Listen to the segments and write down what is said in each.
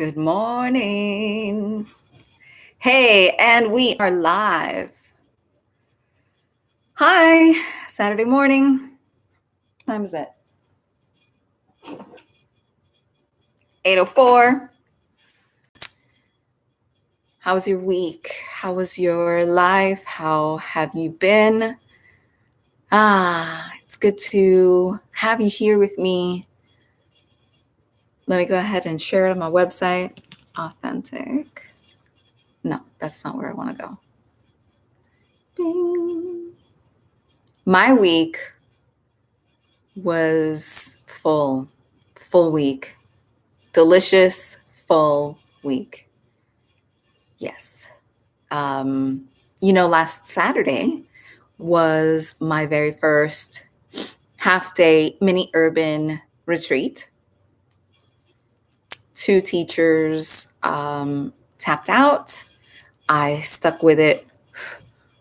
Good morning. Hey, and we are live. Hi, Saturday morning. What time is it? 8:04. How was your week? How was your life? How have you been? It's good to have you here with me. Let me go ahead and share it on my website. Authentic. No, that's not where I want to go. Bing. My week was full week. Delicious, full week. Yes. Last Saturday was my very first half-day mini urban retreat. 2 teachers tapped out. I stuck with it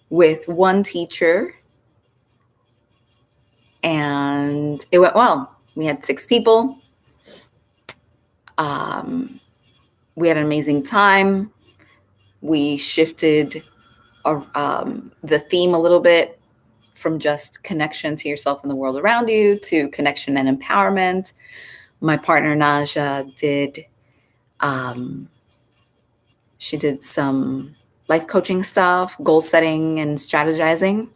with 1 teacher, and it went well. We had 6 people. We had an amazing time. We shifted the theme a little bit from just connection to yourself and the world around you to connection and empowerment. My partner Naja did she did some life coaching stuff, goal setting and strategizing.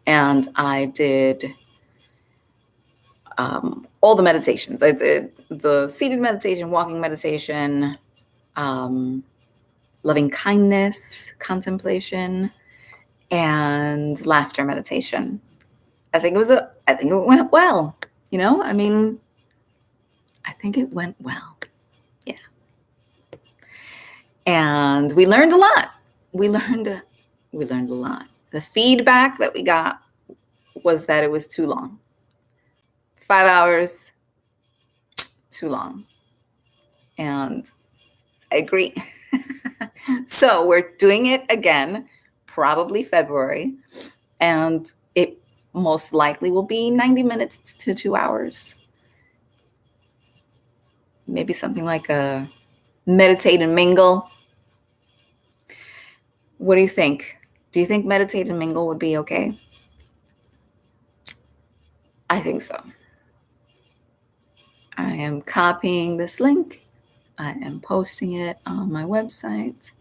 And I did all the meditations. I did the seated meditation, walking meditation, loving kindness, contemplation, and laughter meditation. I think it went well. I think it went well. Yeah. And we learned a lot. We learned a lot. The feedback that we got was that it was too long. 5 hours, too long. And I agree. So we're doing it again, probably February. And it most likely will be 90 minutes to 2 hours. Maybe something like a meditate and mingle. What do you think? Do you think meditate and mingle would be okay? I think so. I am copying this link. I am posting it on my website.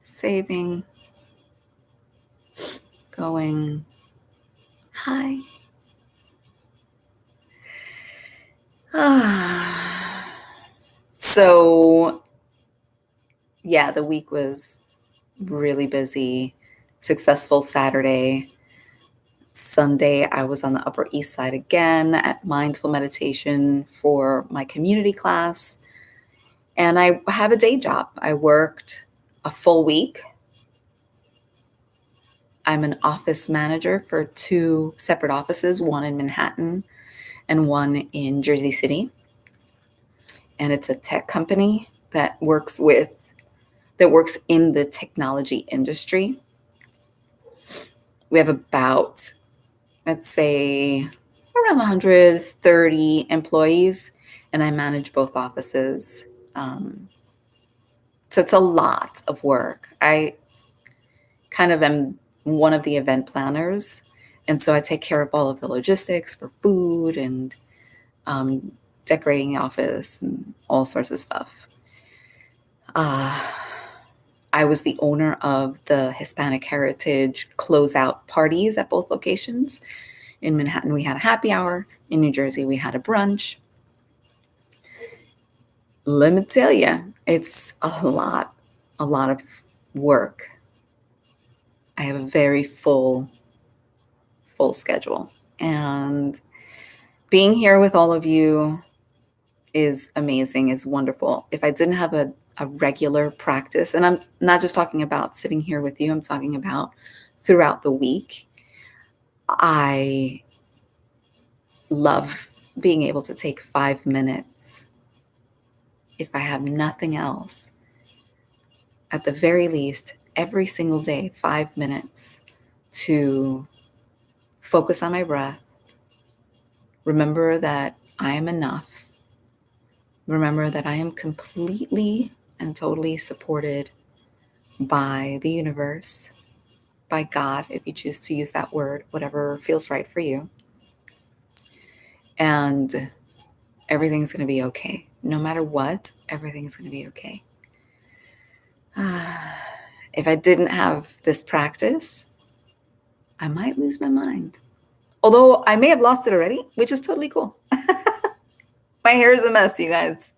Saving. Going. Hi. So, yeah, the week was really busy. Successful Saturday. Sunday, I was on the Upper East Side again at mindful meditation for my community class. And I have a day job. I worked a full week. I'm an office manager for 2 separate offices, one in Manhattan and one in Jersey City. And it's a tech company that works in the technology industry. We have about, let's say, around 130 employees, and I manage both offices. So it's a lot of work. I kind of am one of the event planners, and so I take care of all of the logistics for food and decorating the office and all sorts of stuff. I was the owner of the Hispanic Heritage closeout parties at both locations. In Manhattan, we had a happy hour. In New Jersey, we had a brunch. Let me tell you, it's a lot of work. I have a very full schedule. And being here with all of you is amazing, is wonderful. If I didn't have a regular practice, and I'm not just talking about sitting here with you, I'm talking about throughout the week, I love being able to take 5 minutes, if I have nothing else, at the very least, every single day, 5 minutes to focus on my breath. Remember that I am enough. Remember that I am completely and totally supported by the universe, by God, if you choose to use that word, whatever feels right for you. And everything's going to be okay. No matter what, everything's going to be okay. If I didn't have this practice, I might lose my mind. Although I may have lost it already, which is totally cool. My hair is a mess, you guys.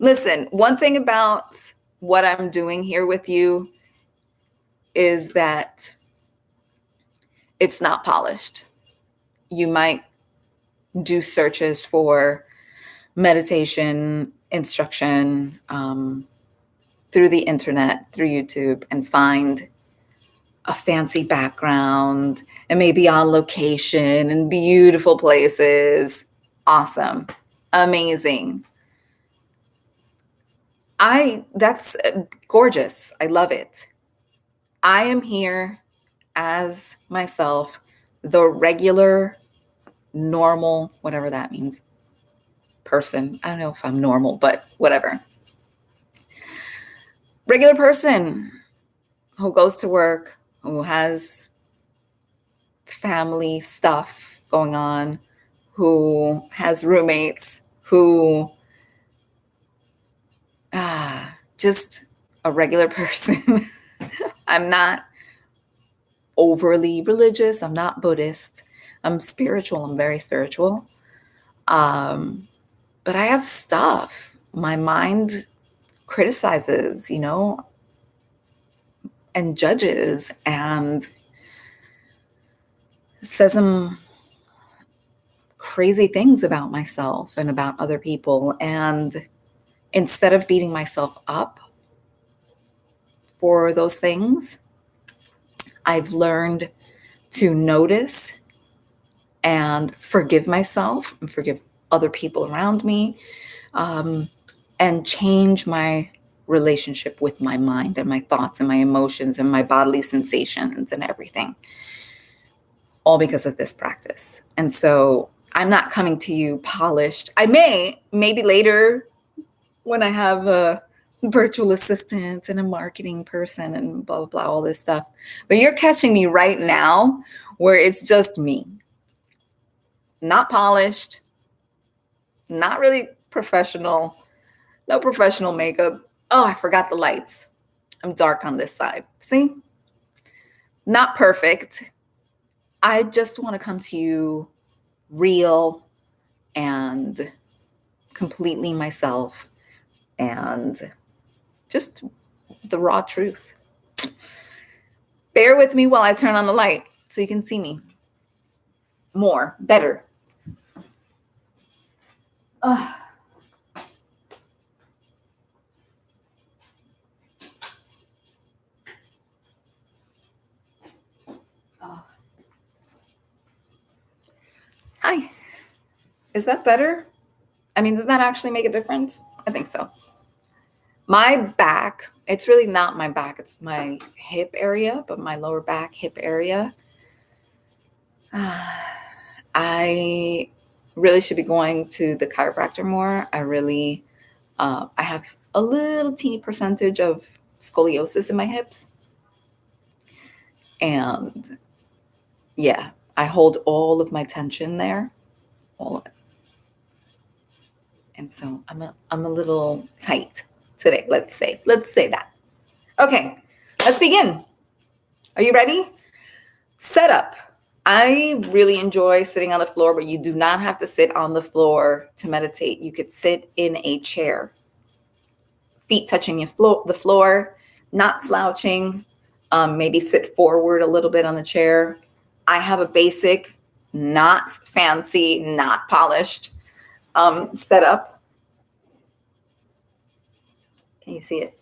Listen, one thing about what I'm doing here with you is that it's not polished. You might do searches for meditation instruction through the internet, through YouTube, and find a fancy background and maybe on location in beautiful places. Awesome. Amazing. That's gorgeous. I love it. I am here as myself, the regular, normal, whatever that means, person. I don't know if I'm normal, but whatever. Regular person who goes to work, who has family stuff going on, who has roommates, who just a regular person. I'm not overly religious. I'm not Buddhist. I'm spiritual. I'm very spiritual. But I have stuff. My mind criticizes, and judges and says some crazy things about myself and about other people. And instead of beating myself up for those things, I've learned to notice and forgive myself and forgive other people around me, and change my relationship with my mind and my thoughts and my emotions and my bodily sensations and everything, all because of this practice. And so I'm not coming to you polished. I maybe later when I have a virtual assistant and a marketing person and blah, blah, blah, all this stuff. But you're catching me right now where it's just me. Not polished, not really professional, no professional makeup. Oh, I forgot the lights. I'm dark on this side. See? Not perfect. I just want to come to you real and completely myself and just the raw truth. Bear with me while I turn on the light so you can see me more, better. Hi. Is that better? I mean, does that actually make a difference? I think so. My back, it's really not my back, it's my hip area, but my lower back, hip area. I really should be going to the chiropractor more. I have a little teeny percentage of scoliosis in my hips. And yeah, I hold all of my tension there, all of it. And so I'm a little tight today, let's say that. Okay, let's begin. Are you ready? Setup. I really enjoy sitting on the floor, but you do not have to sit on the floor to meditate. You could sit in a chair, feet touching the floor, not slouching, maybe sit forward a little bit on the chair. I have a basic, not fancy, not polished setup. Can you see it?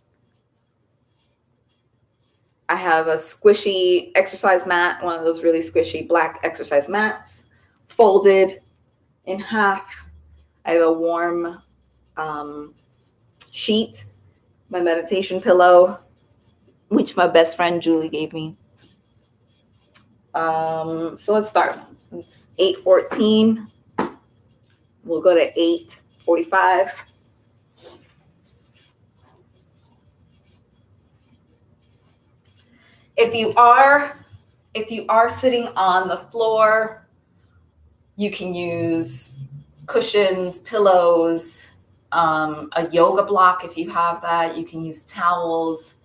I have a squishy exercise mat, one of those really squishy black exercise mats, folded in half. I have a warm sheet, my meditation pillow, which my best friend Julie gave me. So let's start. It's 8:14. We'll go to 8:45. If you are sitting on the floor, you can use cushions, pillows, a yoga block if you have that. You can use towels.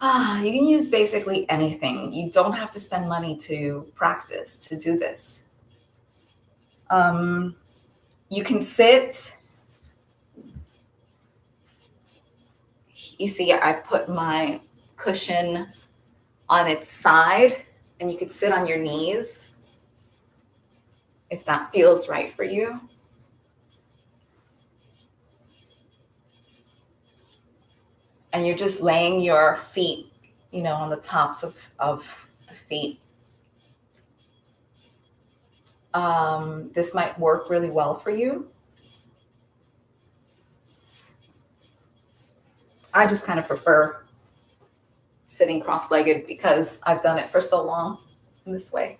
You can use basically anything. You don't have to spend money to practice, to do this. You can sit. You see, I put my cushion on its side, and you could sit on your knees if that feels right for you. And you're just laying your feet, on the tops of the feet. This might work really well for you. I just kind of prefer sitting cross-legged because I've done it for so long in this way.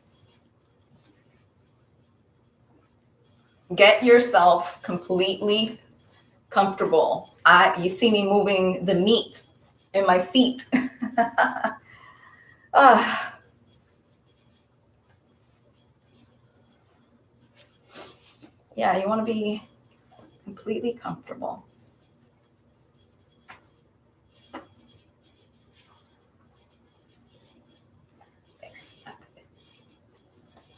Get yourself completely comfortable. You see me moving the meat in my seat. Yeah, you want to be completely comfortable.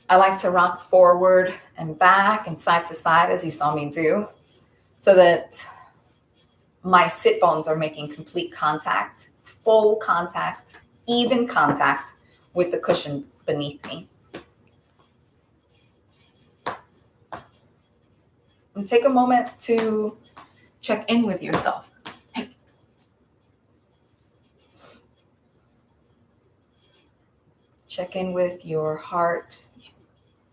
I like to rock forward and back and side to side as you saw me do, so that my sit bones are making complete contact, full contact, even contact with the cushion beneath me. And take a moment to check in with yourself. Check in with your heart,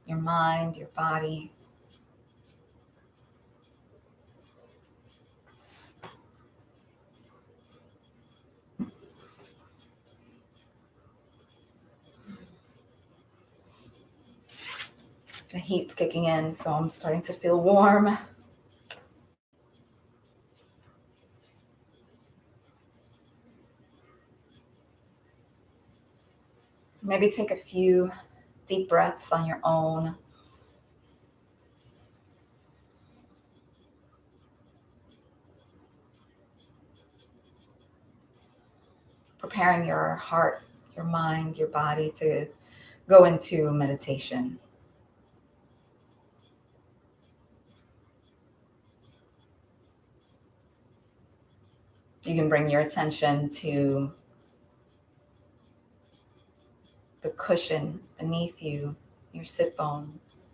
your mind, your body. The heat's kicking in, so I'm starting to feel warm. Maybe take a few deep breaths on your own. Preparing your heart, your mind, your body to go into meditation. You can bring your attention to the cushion beneath you, your sit bones.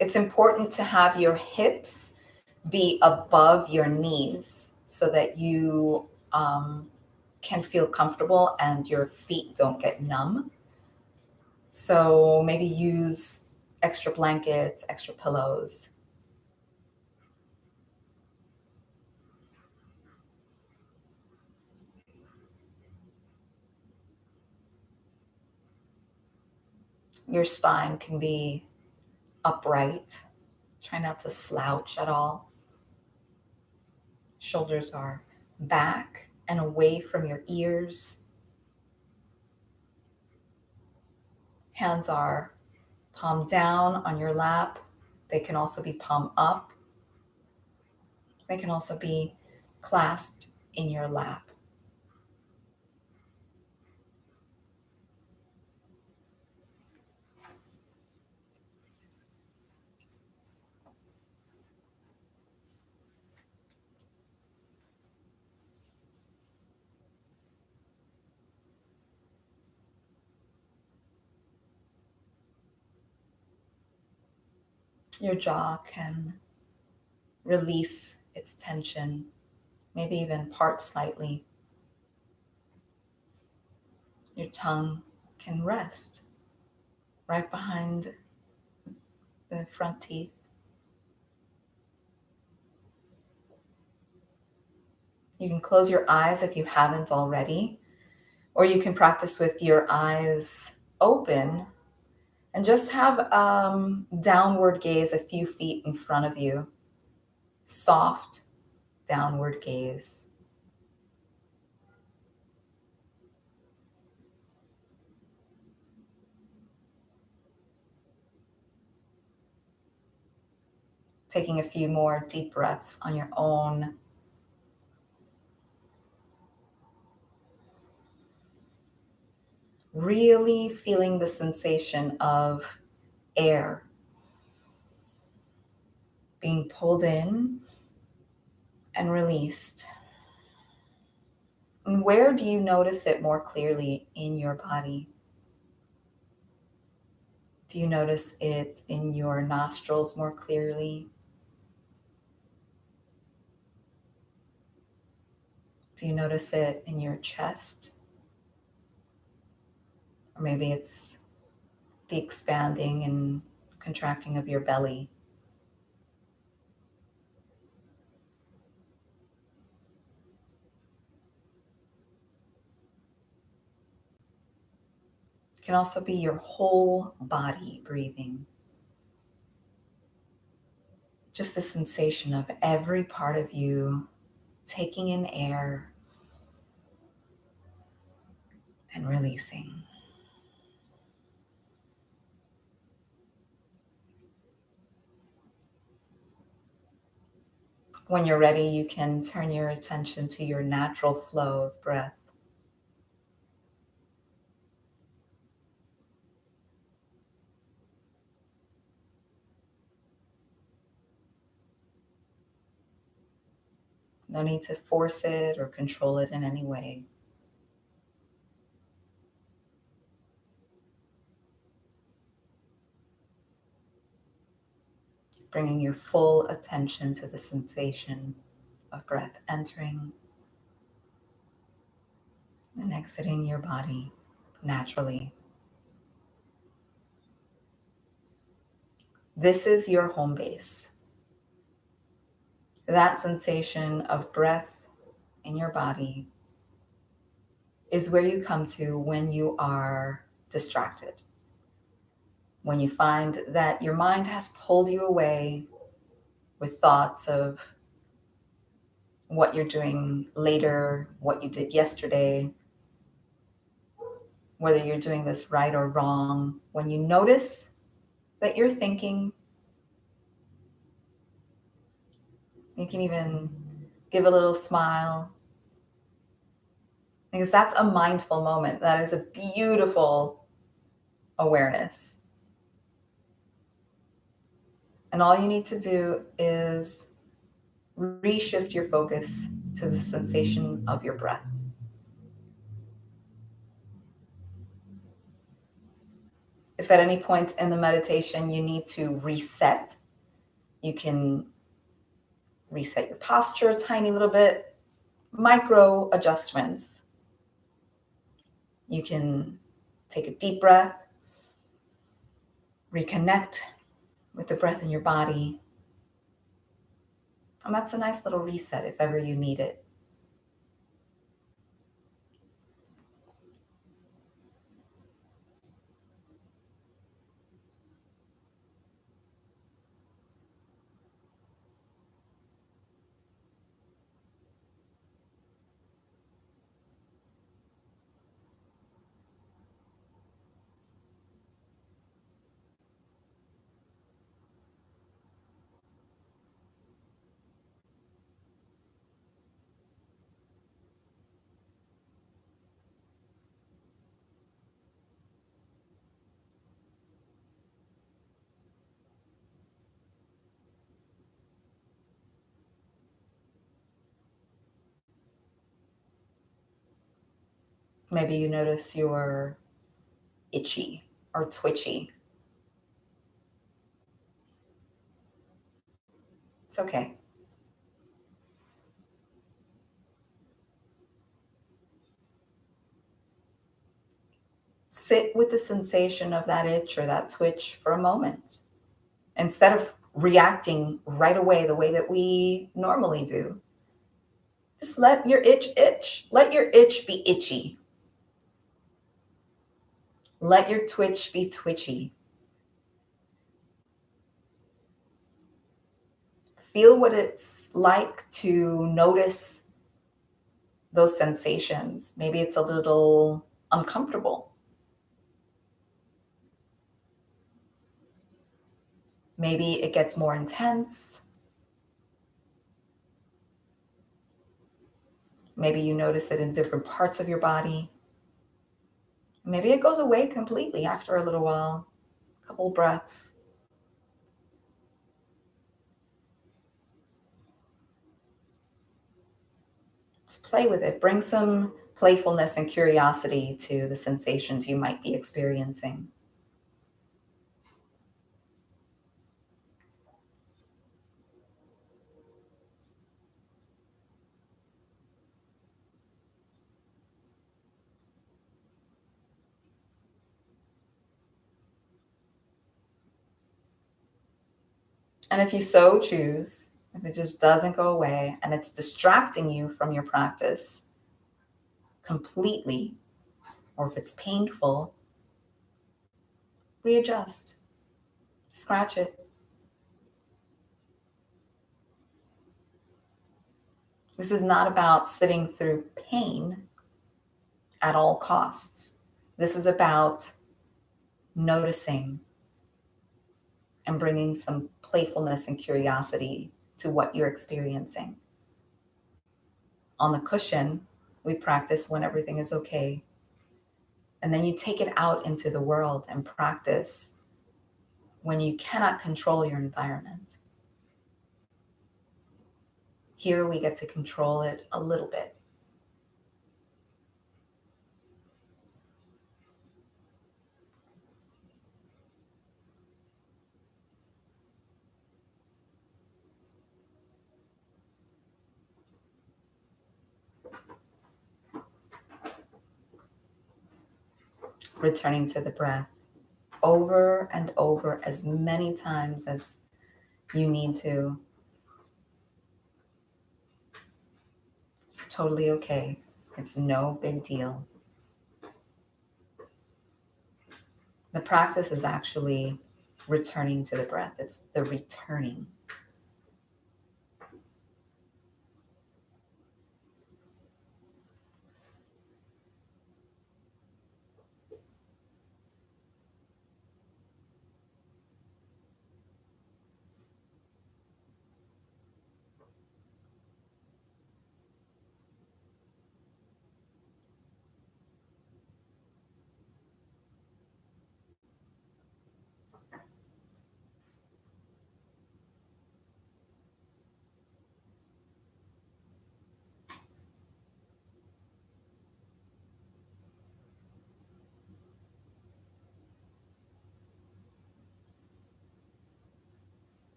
It's important to have your hips be above your knees so that you can feel comfortable and your feet don't get numb. So maybe use extra blankets, extra pillows. Your spine can be upright. Try not to slouch at all. Shoulders are back and away from your ears. Hands are palm down on your lap. They can also be palm up. They can also be clasped in your lap. Your jaw can release its tension, maybe even part slightly. Your tongue can rest right behind the front teeth. You can close your eyes if you haven't already, or you can practice with your eyes open and just have downward gaze a few feet in front of you. Soft downward gaze. Taking a few more deep breaths on your own. Really feeling the sensation of air being pulled in and released. And where do you notice it more clearly in your body? Do you notice it in your nostrils more clearly? Do you notice it in your chest? Or maybe it's the expanding and contracting of your belly. It can also be your whole body breathing. Just the sensation of every part of you taking in air and releasing. When you're ready, you can turn your attention to your natural flow of breath. No need to force it or control it in any way. Bringing your full attention to the sensation of breath entering and exiting your body naturally. This is your home base. That sensation of breath in your body is where you come to when you are distracted. When you find that your mind has pulled you away with thoughts of what you're doing later, what you did yesterday, whether you're doing this right or wrong. When you notice that you're thinking, you can even give a little smile, because that's a mindful moment. That is a beautiful awareness. And all you need to do is reshift your focus to the sensation of your breath. If at any point in the meditation you need to reset, you can reset your posture a tiny little bit, micro adjustments. You can take a deep breath, reconnect with the breath in your body. And that's a nice little reset if ever you need it. Maybe you notice you're itchy or twitchy. It's okay. Sit with the sensation of that itch or that twitch for a moment. Instead of reacting right away the way that we normally do, Just let your itch. Let your itch be itchy. Let your twitch be twitchy. Feel what it's like to notice those sensations. Maybe it's a little uncomfortable. Maybe it gets more intense. Maybe you notice it in different parts of your body. Maybe it goes away completely after a little while, a couple breaths. Just play with it. Bring some playfulness and curiosity to the sensations you might be experiencing. And if you so choose, if it just doesn't go away and it's distracting you from your practice completely, or if it's painful, readjust, scratch it. This is not about sitting through pain at all costs. This is about noticing and bringing some playfulness and curiosity to what you're experiencing. On the cushion, we practice when everything is okay. And then you take it out into the world and practice when you cannot control your environment. Here we get to control it a little bit. Returning to the breath over and over as many times as you need to. It's totally okay. It's no big deal. The practice is actually returning to the breath. It's the returning.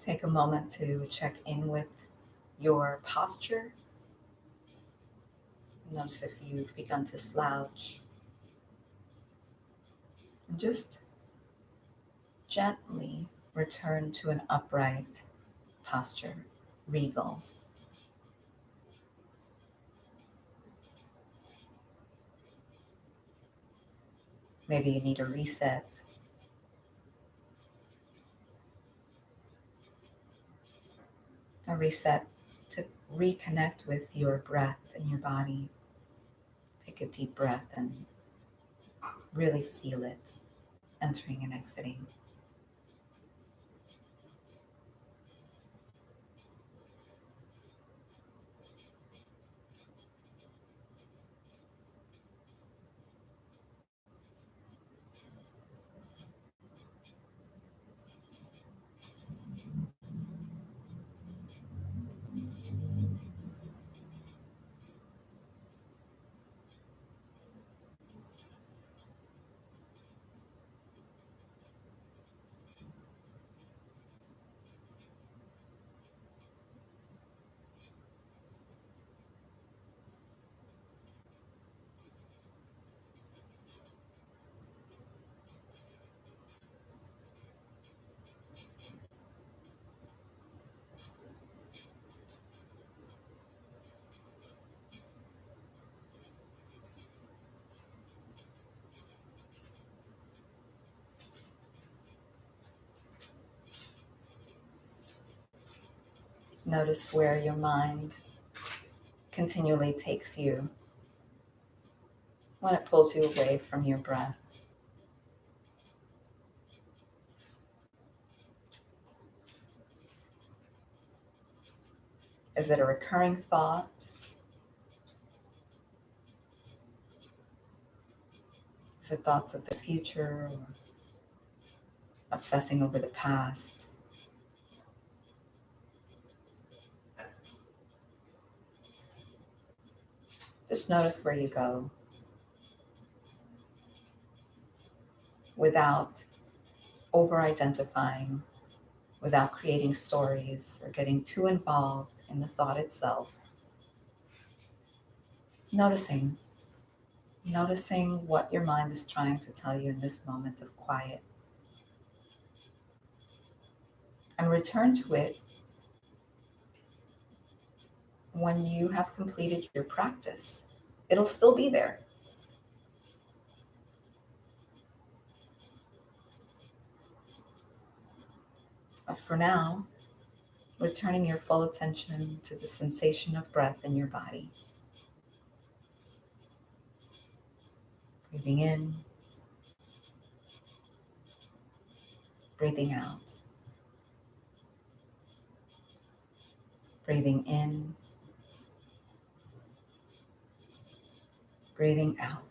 Take a moment to check in with your posture. Notice if you've begun to slouch. And just gently return to an upright posture, regal. Maybe you need a reset. A reset to reconnect with your breath and your body. Take a deep breath and really feel it entering and exiting. Notice where your mind continually takes you when it pulls you away from your breath. Is it a recurring thought? Is it thoughts of the future or obsessing over the past? Just notice where you go without over-identifying, without creating stories or getting too involved in the thought itself. Noticing what your mind is trying to tell you in this moment of quiet. And return to it when you have completed your practice. It'll still be there. But for now, returning your full attention to the sensation of breath in your body. Breathing in, breathing out. Breathing in, breathing out.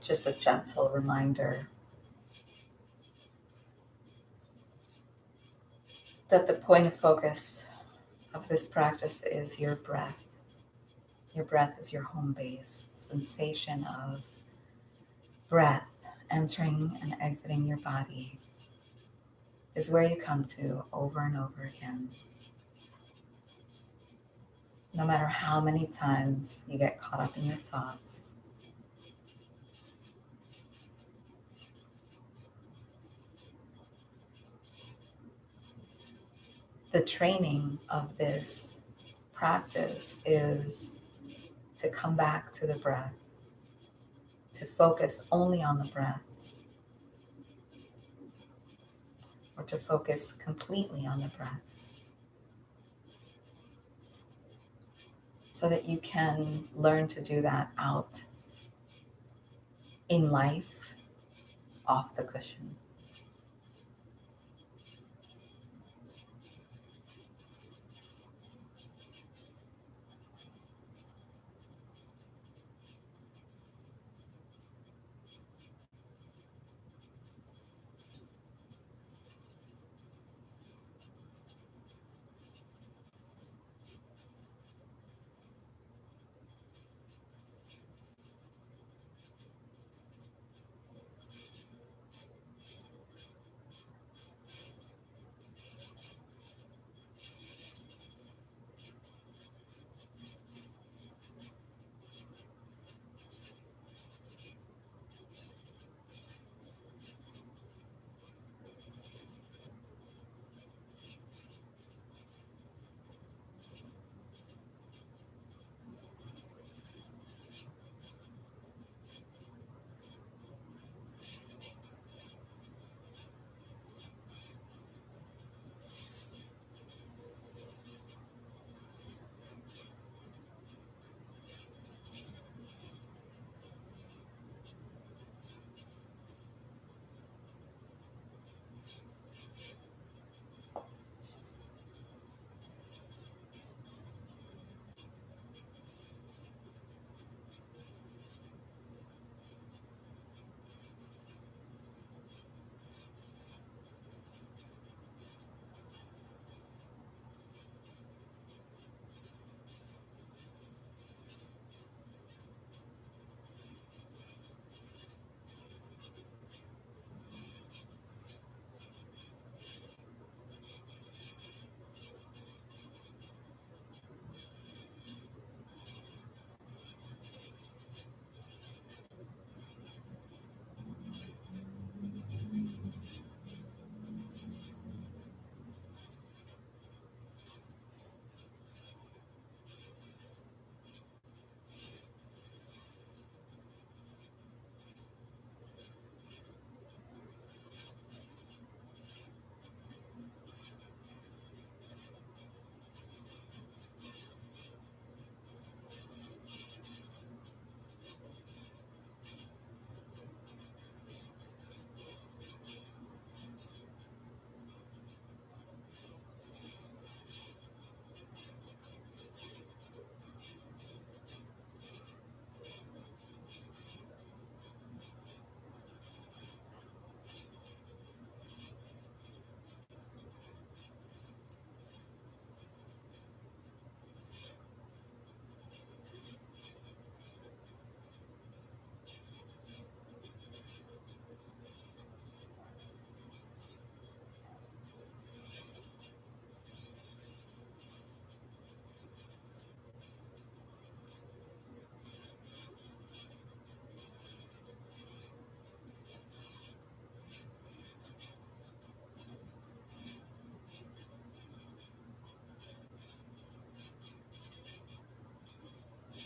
just a gentle reminder that the point of focus of this practice is your breath. Your breath is your home base. The sensation of breath entering and exiting your body is where you come to over and over again. No matter how many times you get caught up in your thoughts, the training of this practice is to come back to the breath, to focus only on the breath, or to focus completely on the breath, so that you can learn to do that out in life, off the cushion.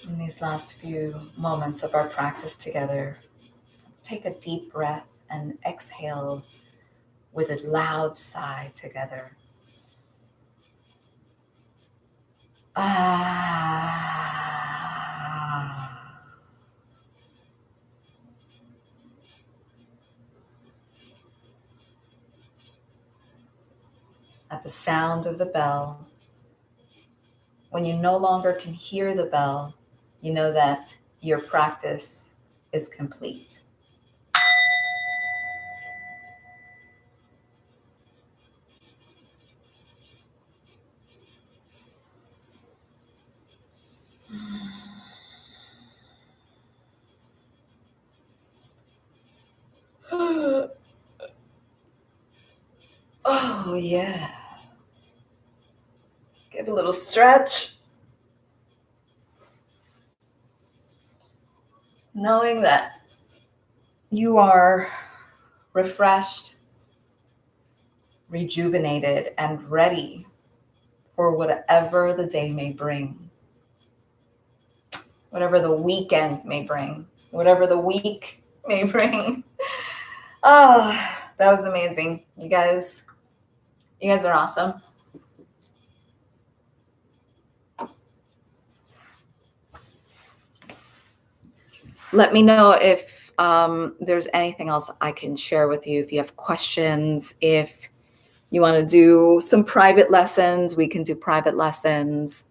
In these last few moments of our practice together, take a deep breath and exhale with a loud sigh together. Ah. At the sound of the bell, when you no longer can hear the bell, you know that your practice is complete. Oh, yeah. Give a little stretch. Knowing that you are refreshed, rejuvenated, and ready for whatever the day may bring, whatever the weekend may bring, whatever the week may bring. Oh, that was amazing. You guys are awesome. Let me know if there's anything else I can share with you. If you have questions, if you want to do some private lessons, we can do private lessons.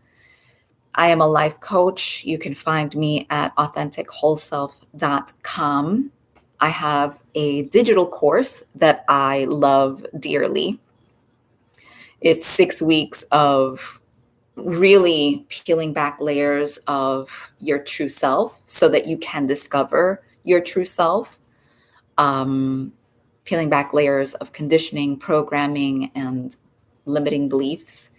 I am a life coach. You can find me at AuthenticWholeSelf.com. I have a digital course that I love dearly. It's 6 weeks of really peeling back layers of your true self so that you can discover your true self. Peeling back layers of conditioning, programming, and limiting beliefs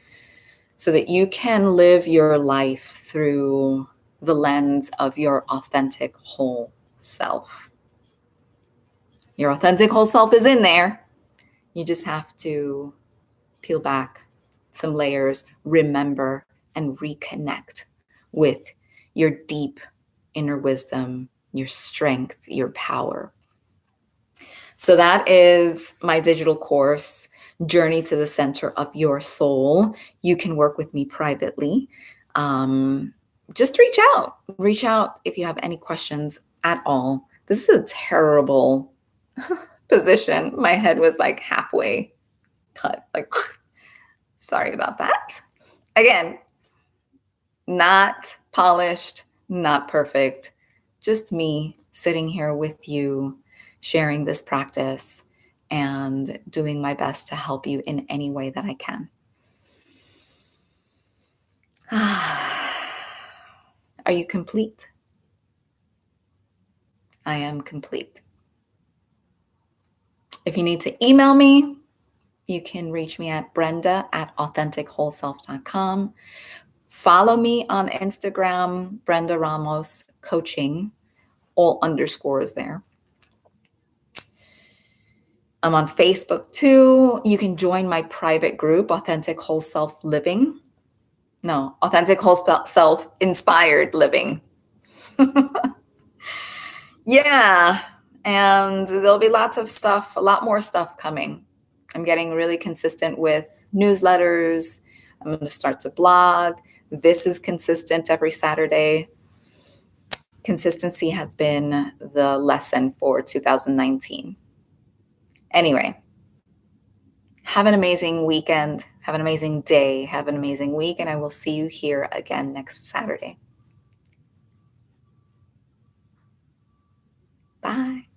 so that you can live your life through the lens of your authentic whole self. Your authentic whole self is in there. You just have to peel back some layers, remember, and reconnect with your deep inner wisdom, your strength, your power. So that is my digital course, Journey to the Center of Your Soul. You can work with me privately. Just reach out. Reach out if you have any questions at all. This is a terrible position. My head was like halfway cut. Like, sorry about that. Again, not polished, not perfect. Just me sitting here with you, sharing this practice and doing my best to help you in any way that I can. Are you complete? I am complete. If you need to email me, you can reach me at brenda@AuthenticWholeSelf.com. Follow me on Instagram, Brenda Ramos Coaching, all underscores there. I'm on Facebook too. You can join my private group, Authentic Whole Self Living. No, Authentic Whole Self Inspired Living. Yeah. And there'll be lots of stuff, a lot more stuff coming. I'm getting really consistent with newsletters. I'm going to start to blog. This is consistent every Saturday. Consistency has been the lesson for 2019. Anyway, have an amazing weekend. Have an amazing day. Have an amazing week. And I will see you here again next Saturday. Bye.